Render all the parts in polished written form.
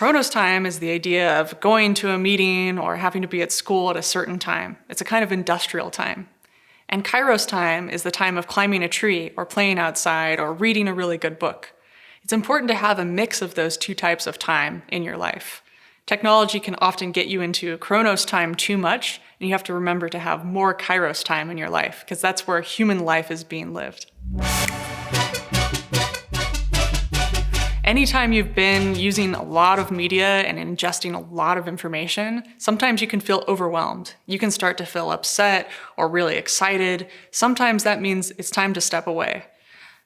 Chronos time is the idea of going to a meeting or having to be at school at a certain time. It's a kind of industrial time. And Kairos time is the time of climbing a tree or playing outside or reading a really good book. It's important to have a mix of those two types of time in your life. Technology can often get you into Chronos time too much, and you have to remember to have more Kairos time in your life, because that's where human life is being lived. Anytime you've been using a lot of media and ingesting a lot of information, sometimes you can feel overwhelmed. You can start to feel upset or really excited. Sometimes that means it's time to step away.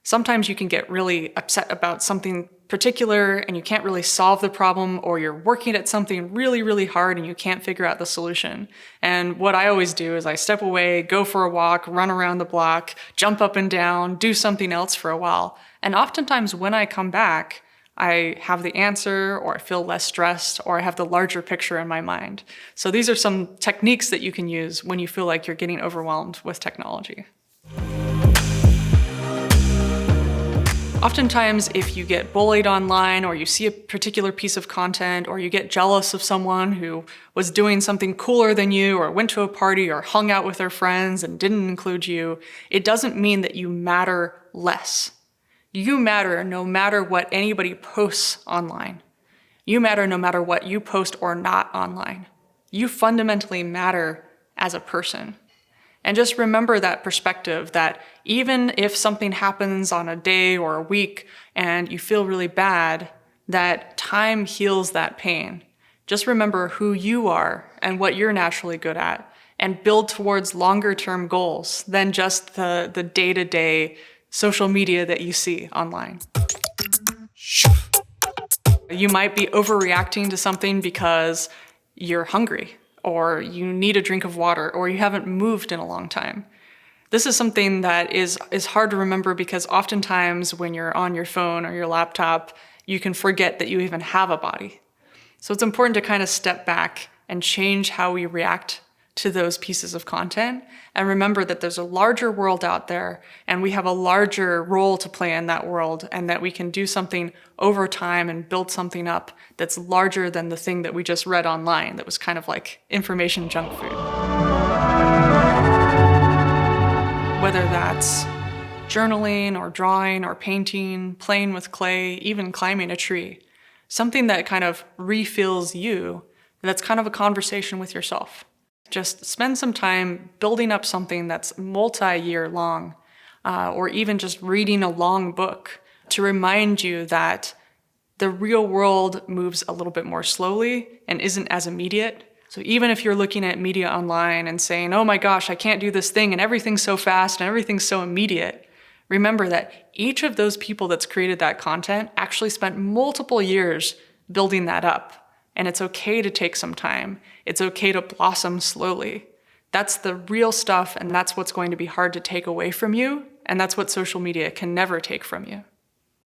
Sometimes you can get really upset about something particular and you can't really solve the problem, or you're working at something really, really hard and you can't figure out the solution. And what I always do is I step away, go for a walk, run around the block, jump up and down, do something else for a while. And oftentimes when I come back, I have the answer, or I feel less stressed, or I have the larger picture in my mind. So these are some techniques that you can use when you feel like you're getting overwhelmed with technology. Oftentimes, if you get bullied online, or you see a particular piece of content, or you get jealous of someone who was doing something cooler than you, or went to a party, or hung out with their friends and didn't include you, it doesn't mean that you matter less. You matter no matter what anybody posts online. You matter no matter what you post or not online. You fundamentally matter as a person. And just remember that perspective, that even if something happens on a day or a week and you feel really bad, that time heals that pain. Just remember who you are and what you're naturally good at, and build towards longer-term goals than just the day-to-day social media that you see online. You might be overreacting to something because you're hungry, or you need a drink of water, or you haven't moved in a long time. This is something that is hard to remember, because oftentimes when you're on your phone or your laptop, you can forget that you even have a body. So it's important to kind of step back and change how we react to those pieces of content, and remember that there's a larger world out there, and we have a larger role to play in that world, and that we can do something over time and build something up that's larger than the thing that we just read online that was kind of like information junk food. Whether that's journaling or drawing or painting, playing with clay, even climbing a tree, something that kind of refills you, that's kind of a conversation with yourself. Just spend some time building up something that's multi-year long, or even just reading a long book to remind you that the real world moves a little bit more slowly and isn't as immediate. So even if you're looking at media online and saying, oh my gosh, I can't do this thing and everything's so fast and everything's so immediate, remember that each of those people that's created that content actually spent multiple years building that up. And it's okay to take some time. It's okay to blossom slowly. That's the real stuff, and that's what's going to be hard to take away from you, and that's what social media can never take from you.